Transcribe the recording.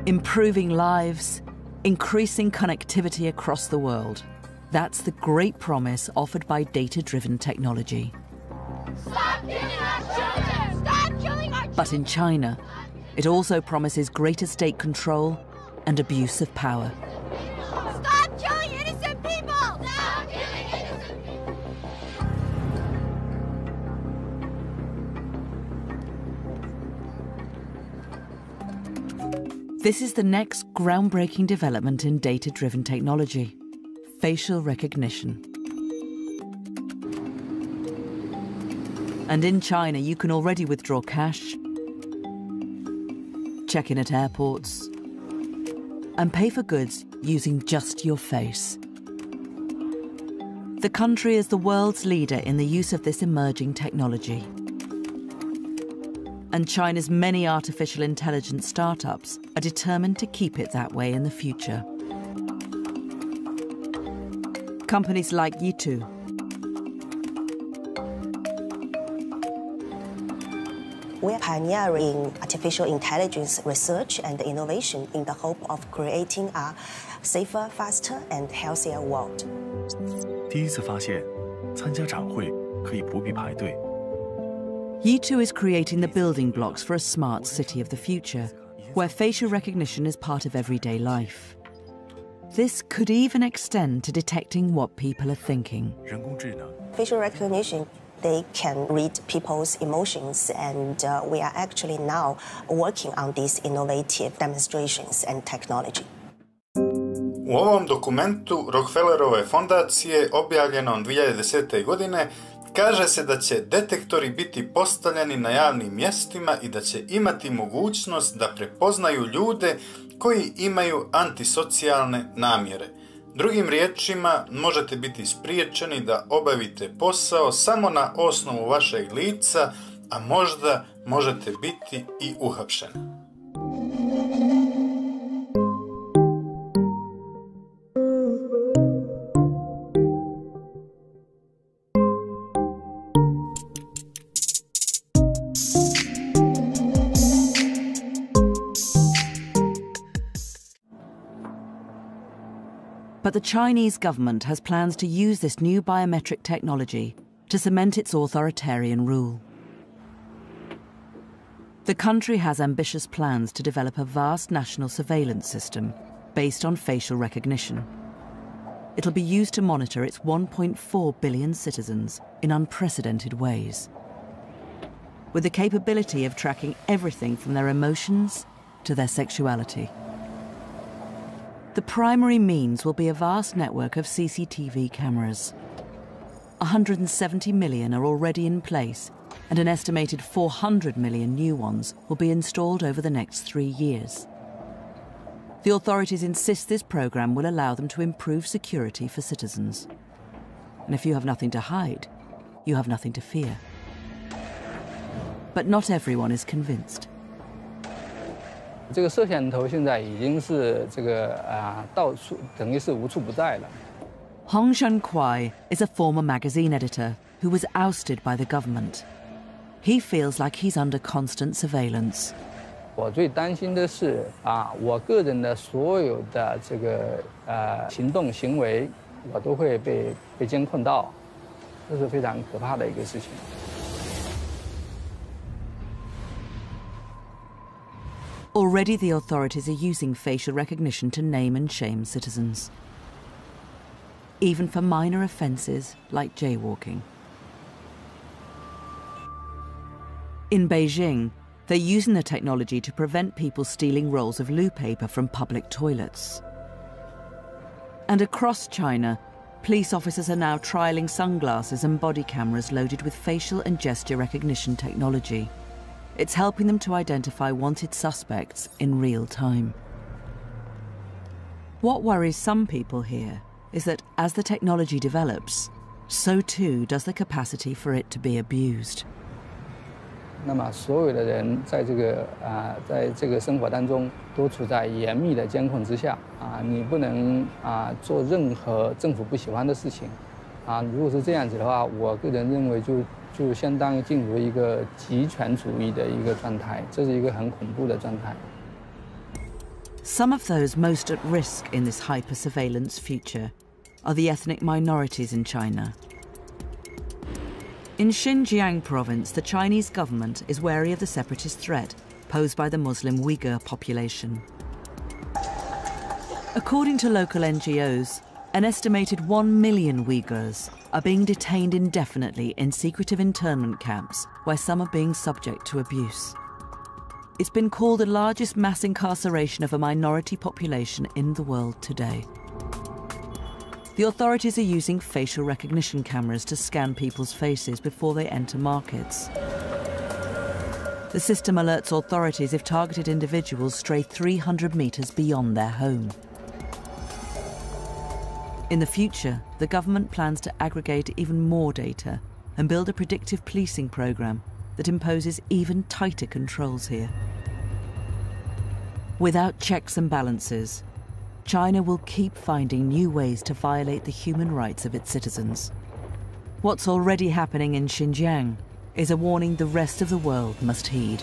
Improving lives, increasing connectivity across the world. That's the great promise offered by data-driven technology. Stop killing our children! Stop killing our children! But in China, it also promises greater state control and abuse of power. Stop killing innocent people! Stop killing innocent people! This is the next groundbreaking development in data-driven technology: facial recognition. And in China, you can already withdraw cash, check in at airports, and pay for goods using just your face. The country is the world's leader in the use of this emerging technology. And China's many artificial intelligence startups are determined to keep it that way in the future. Companies like Yitu, we are pioneering artificial intelligence research and innovation in the hope of creating a safer, faster, and healthier world. 第一次发现，参加展会可以不必排队。 Yitu is creating the building blocks for a smart city of the future, where facial recognition is part of everyday life. This could even extend to detecting what people are thinking. 人工智能 Facial recognition, they can read people's emotions, and we are actually now working on these innovative demonstrations and technology. U ovom dokumentu Rockefellerove fondacije, objavljenom 2010. godine, kaže se da će detektori biti postavljeni na javnim mjestima i da će imati mogućnost da prepoznaju ljude koji imaju antisocijalne namjere. Drugim riječima, možete biti spriječeni da obavite posao samo na osnovu vašeg lica, a možda možete biti i uhapšeni. But the Chinese government has plans to use this new biometric technology to cement its authoritarian rule. The country has ambitious plans to develop a vast national surveillance system based on facial recognition. It'll be used to monitor its 1.4 billion citizens in unprecedented ways, with the capability of tracking everything from their emotions to their sexuality. The primary means will be a vast network of CCTV cameras. 170 million are already in place, and an estimated 400 million new ones will be installed over the next 3 years. The authorities insist this program will allow them to improve security for citizens. And if you have nothing to hide, you have nothing to fear. But not everyone is convinced. 这个摄像头现在已经是到处等于是无处不在了。 Hong Shenquai is a former magazine editor who was ousted by the government. He feels like he's under constant surveillance. 我最担心的是我个人的所有的行动行为，我都会被监控到，这是非常可怕的一个事情。 Already the authorities are using facial recognition to name and shame citizens, even for minor offences like jaywalking. In Beijing, they're using the technology to prevent people stealing rolls of loo paper from public toilets. And across China, police officers are now trialling sunglasses and body cameras loaded with facial and gesture recognition technology. It's helping them to identify wanted suspects in real time. What worries some people here is that as the technology develops, so too does the capacity for it to be abused. 那么所有的人在这个生活当中都处在严密的监控之下你不能做任何政府不喜欢的事情如果是这样子的话，我个人认为就相当于进入一个极权主义的一个状态，这是一个很恐怖的状态。Some of those most at risk in this hyper-surveillance future are the ethnic minorities in China. In Xinjiang province, the Chinese government is wary of the separatist threat posed by the Muslim Uyghur population. According to local NGOs, an estimated 1 million Uyghurs are being detained indefinitely in secretive internment camps where some are being subject to abuse. It's been called the largest mass incarceration of a minority population in the world today. The authorities are using facial recognition cameras to scan people's faces before they enter markets. The system alerts authorities if targeted individuals stray 300 meters beyond their home. In the future, the government plans to aggregate even more data and build a predictive policing program that imposes even tighter controls here. Without checks and balances, China will keep finding new ways to violate the human rights of its citizens. What's already happening in Xinjiang is a warning the rest of the world must heed.